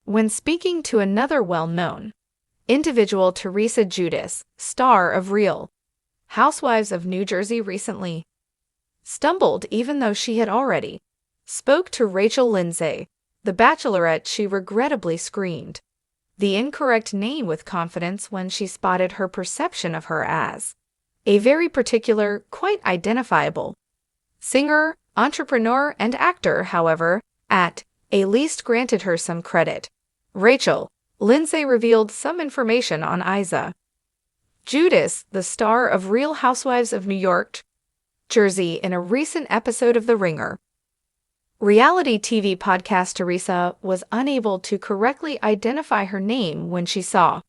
when speaking to another well-known individual, Teresa Giudice, star of Real Housewives of New Jersey, recently stumbled even though she had already spoke to Rachel Lindsay, the Bachelorette. She regrettably screamed the incorrect name with confidence when she spotted her perception of her as a very particular, quite identifiable singer, entrepreneur, and actor. However, at least granted her some credit. Rachel Lindsay revealed some information on Isa Giudice, the star of Real Housewives of New York, Jersey, in a recent episode of The Ringer reality TV podcast. Teresa was unable to correctly identify her name when she saw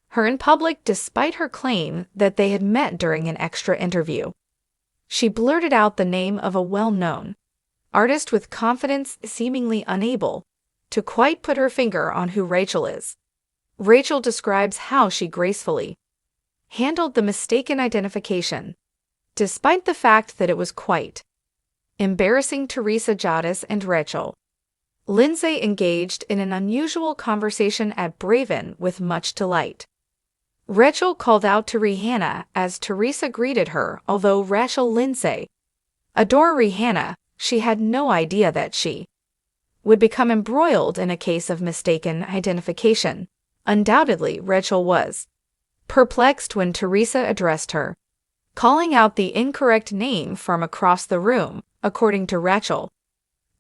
her in public, despite her claim that they had met during an extra interview. She blurted out the name of a well-known artist with confidence, seemingly unable to quite put her finger on who Rachel is. Rachel describes how she gracefully handled the mistaken identification, despite the fact that it was quite embarrassing. Teresa Giudice and Rachel Lindsay engaged in an unusual conversation at Braven with much delight. Rachel called out to Rihanna as Teresa greeted her. Although Rachel Lindsay adored Rihanna, she had no idea that she would become embroiled in a case of mistaken identification. Undoubtedly, Rachel was perplexed when Teresa addressed her, calling out the incorrect name from across the room. According to Rachel,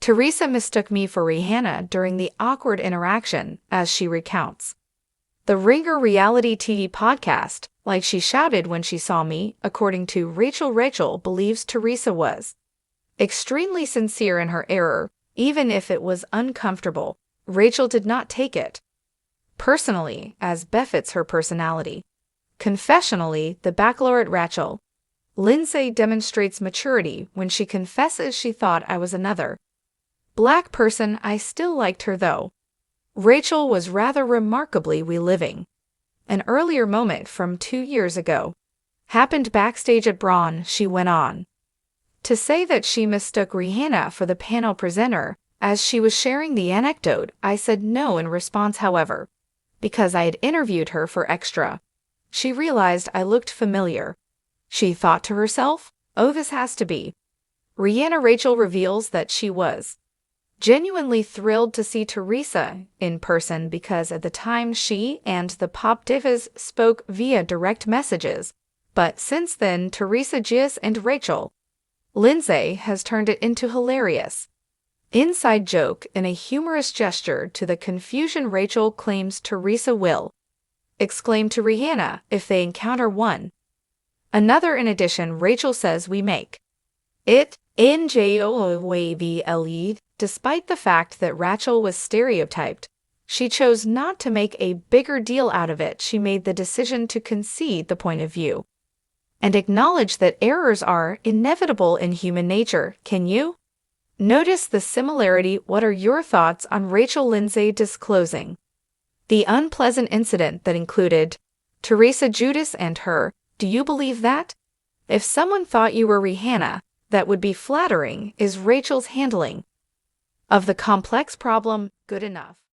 Teresa mistook me for Rihanna during the awkward interaction, as she recounts The Ringer reality TV podcast. Like she shouted when she saw me. According to Rachel, Rachel believes Teresa was extremely sincere in her error, even if it was uncomfortable. Rachel did not take it personally, as befits her personality. Confessionally, the Bachelorette Rachel Lindsay demonstrates maturity when she confesses she thought I was another black person. I still liked her though. Rachel was rather remarkably reliving an earlier moment from 2 years ago. Happened backstage at RHONJ. She went on to say that she mistook Rihanna for the panel presenter. As she was sharing the anecdote, I said no in response. However, because I had interviewed her for Extra, she realized I looked familiar. She thought to herself, "Oh, this has to be Rihanna." Rachel reveals that she was genuinely thrilled to see Teresa in person because at the time she and the pop divas spoke via direct messages. But since then, Teresa Giudice and Rachel Lindsay has turned it into hilarious inside joke in a humorous gesture to the confusion. Rachel claims Teresa will exclaim to Rihanna if they encounter one another. In addition, Rachel says we make it enjoyable. Despite the fact that Rachel was stereotyped, she chose not to make a bigger deal out of it. She made the decision to concede the point of view and acknowledge that errors are inevitable in human nature. Can you notice the similarity? What are your thoughts on Rachel Lindsay disclosing the unpleasant incident that included Teresa Giudice and her? Do you believe that if someone thought you were Rihanna, that would be flattering? Is Rachel's handling of the complex problem good enough?